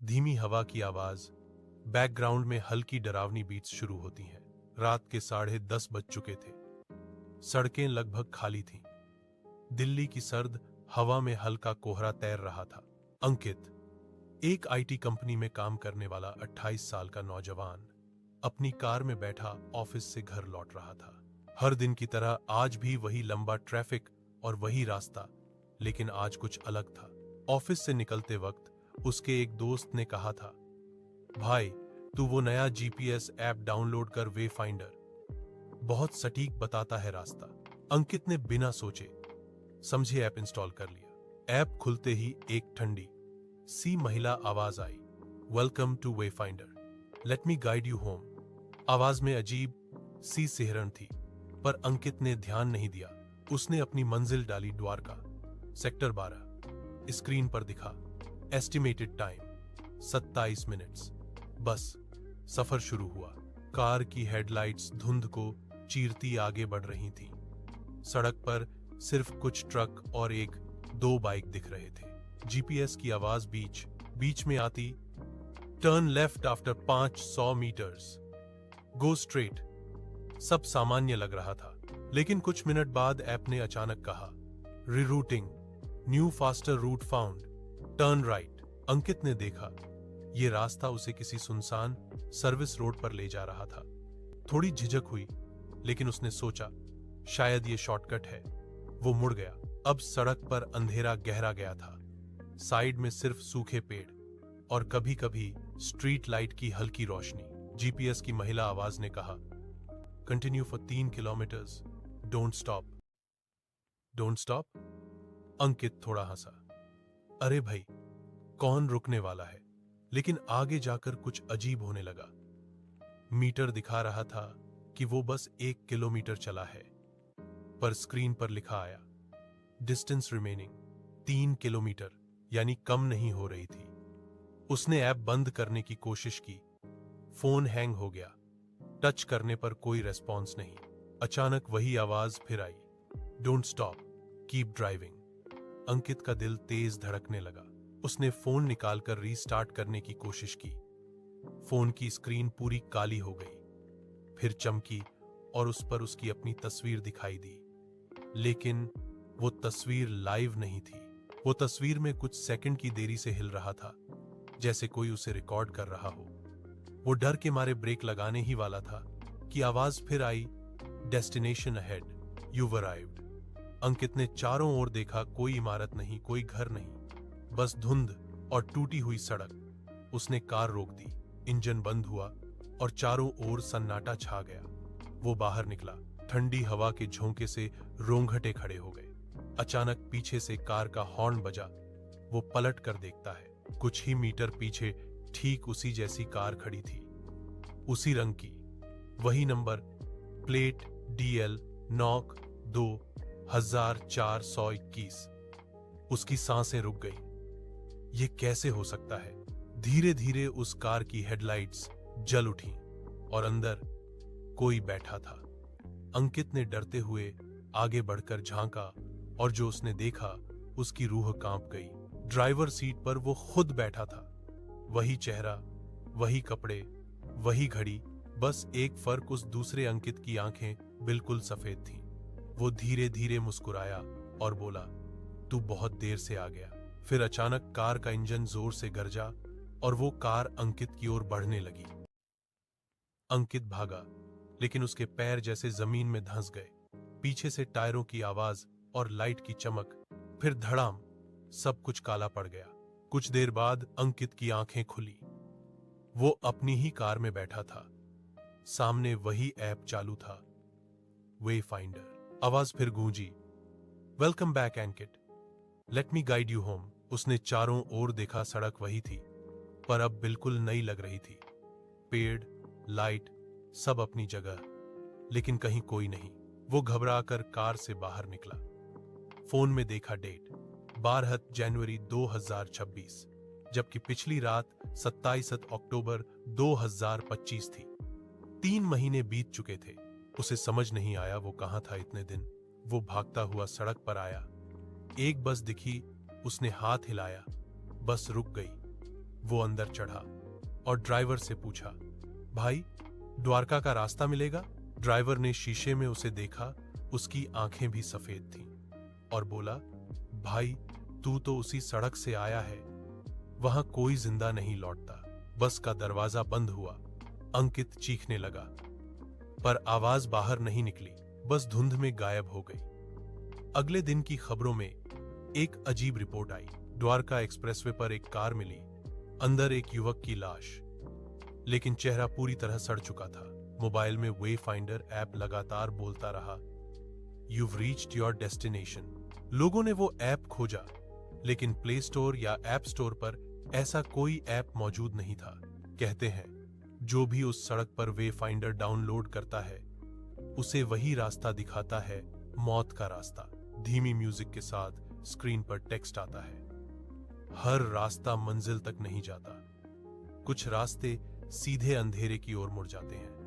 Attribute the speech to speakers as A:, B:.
A: धीमी हवा की आवाज, बैकग्राउंड में हल्की डरावनी बीट्स शुरू होती हैं। रात के 10:30 बज चुके थे। सड़कें लगभग खाली थीं। दिल्ली की सर्द हवा में हल्का कोहरा तैर रहा था। अंकित, एक आईटी कंपनी में काम करने वाला 28 साल का नौजवान, अपनी कार में बैठा ऑफिस से घर लौट रहा था। हर दिन की तरह आज भी वही लंबा ट्रैफिक और वही रास्ता, लेकिन आज कुछ अलग था। ऑफिस से निकलते वक्त उसके एक दोस्त ने कहा था, भाई तू वो नया जीपीएस ऐप डाउनलोड कर, वे फाइंडर, बहुत सटीक बताता है रास्ता। अंकित ने बिना सोचे समझे ऐप इंस्टॉल कर लिया। ऐप खुलते ही एक ठंडी सी महिला आवाज आई, welcome to Way Finder, let me guide you home. आवाज में अजीब सी सिहरन थी, पर अंकित ने ध्यान नहीं दिया। उसने अपनी मंजिल डाली, द्वारका, सेक्टर 12। स्क्रीन पर दिखा, एस्टिमेटेड टाइम 27 मिनट्स। बस सफर शुरू हुआ। कार की हेडलाइट्स धुंध को चीरती आगे बढ़ रही थी। सड़क पर सिर्फ कुछ ट्रक और 1-2 बाइक दिख रहे थे। जीपीएस की आवाज बीच में आती, turn left after 500 metres, go straight. सब सामान्य लग रहा था, लेकिन कुछ मिनट बाद ऐप ने अचानक कहा, rerouting, new faster route found, turn right. Ankit ने देखा, ये रास्ता उसे किसी सुनसान सर्विस रोड पर ले जा रहा था। थोड़ी झिझक हुई, लेकिन उसने सोचा शायद ये शॉर्टकट है। वो मुड़ गया। अब सड़क पर अंधेरा गहरा गया था। साइड में सिर्फ सूखे पेड़ और कभी-कभी स्ट्रीट लाइट की हल्की रोशनी। जीपीएस की महिला आवाज ने कहा, continue for 3 kilometres, don't stop. Don't stop? Ankit थोड़ा हंसा। अरे भाई, कौन रुकने वाला है? लेकिन आगे जाकर कुछ अजीब होने लगा। मीटर दिखा रहा था कि वो बस 1 किलोमीटर चला है, पर स्क्रीन पर लिखा आया, डिस्टेंस रिमेनिंग 3 किलोमीटर, यानी कम नहीं हो रही थी। उसने ऐप बंद करने की कोशिश की। फोन हैंग हो गया। टच करने पर कोई रेस्पॉन्स नहीं। अचानक वही आवाज फिर आई, डोंट स्टॉप, कीप ड्राइविंग। अंकित का दिल तेज धड़कने लगा। उसने फोन निकालकर रीस्टार्ट करने की कोशिश की। फोन की स्क्रीन पूरी काली हो गई, फिर चमकी और उस पर उसकी अपनी तस्वीर दिखाई दी। लेकिन वो तस्वीर लाइव नहीं थी। वो तस्वीर में कुछ सेकंड की देरी से हिल रहा था, जैसे कोई उसे रिकॉर्ड कर रहा हो। वो डर के मारे ब्रेक लगाने ही वाला था कि आवाज फिर आई, डेस्टिनेशन अहेड, you've arrived। अंकित ने चारों ओर देखा, कोई इमारत नहीं, कोई घर नहीं, बस धुंध और टूटी हुई सड़क। उसने कार रोक दी, इंजन बंद हुआ और चारों ओर सन्नाटा छा गया। वो बाहर निकला। ठंडी हवा के झोंके से रोंगटे खड़े हो गए। अचानक पीछे से कार का हॉर्न बजा। वो पलट कर देखता है, कुछ ही मीटर पीछे ठीक उसी जैसी कार खड़ी थी, उसी रंग की, वही नंबर प्लेट DL 9421। उसकी सांसें रुक गई। ये कैसे हो सकता है? धीरे धीरे उस कार की हेडलाइट्स जल उठी और अंदर कोई बैठा था। अंकित ने डरते हुए आगे बढ़कर झांका और जो उसने देखा, उसकी रूह कांप गई। ड्राइवर सीट पर वो खुद बैठा था। वही चेहरा, वही कपड़े, वही घड़ी, बस एक फर्क, उस दूसरे अंकित की आंखें बिल्कुल सफेद थीं। वो धीरे धीरे मुस्कुराया और बोला, तू बहुत देर से आ गया। फिर अचानक कार का इंजन जोर से गरजा और वो कार अंकित की ओर बढ़ने लगी। अंकित भागा, लेकिन उसके पैर जैसे जमीन में धंस गए। पीछे से टायरों की आवाज और लाइट की चमक, फिर धड़ाम, सब कुछ काला पड़ गया। कुछ देर बाद अंकित की आंखें खुली। वो अपनी ही कार में बैठा था। सामने वही ऐप चालू था, वे फाइंडर। आवाज फिर गूंजी, welcome back Ankit, let me guide you home. उसने चारों ओर देखा। सड़क वही थी, पर अब बिल्कुल नई लग रही थी। पेड़, लाइट, सब अपनी जगह, लेकिन कहीं कोई नहीं। वो घबराकर कार से बाहर निकला। फोन में देखा डेट, 12 जनवरी 2026, जबकि पिछली रात 27 अक्टूबर 2025 थी। 3 महीने बीत चुके थे। उसे समझ नहीं आया वो कहां था इतने दिन। वो भागता हुआ सड़क पर आया। एक बस दिखी, उसने हाथ हिलाया, बस रुक गई। वो अंदर चढ़ा और ड्राइवर से पूछा, भाई, द्वारका का रास्ता मिलेगा? ड्राइवर ने शीशे में उसे देखा, उसकी आंखें भी सफेद थीं, और बोला, भाई, तू तो उसी सड़क से आया है, वहां कोई जिंदा नहीं लौटता। बस का दरवाजा बंद हुआ। अंकित चीखने लगा, पर आवाज बाहर नहीं निकली, बस धुंध में गायब हो गई। अगले दिन की खबरों में एक अजीब रिपोर्ट आई। द्वारका एक्सप्रेसवे पर एक कार मिली, अंदर एक युवक की लाश, लेकिन चेहरा पूरी तरह सड़ चुका था। मोबाइल में वे फाइंडर ऐप लगातार बोलता रहा, You've reached your destination। लोगों ने वो ऐप खोजा, लेकिन प्ले स्टोर या ऐप स्टोर पर ऐसा कोई ऐप मौजूद नहीं था। कहते हैं, जो भी उस सड़क पर वे फाइंडर डाउनलोड करता है, उसे वही रास्ता दिखाता है, मौत का रास्ता। धीमी म्यूजिक के साथ स्क्रीन पर टेक्स्ट आता है, हर रास्ता मंजिल तक नहीं जाता, कुछ रास्ते सीधे अंधेरे की ओर मुड़ जाते हैं।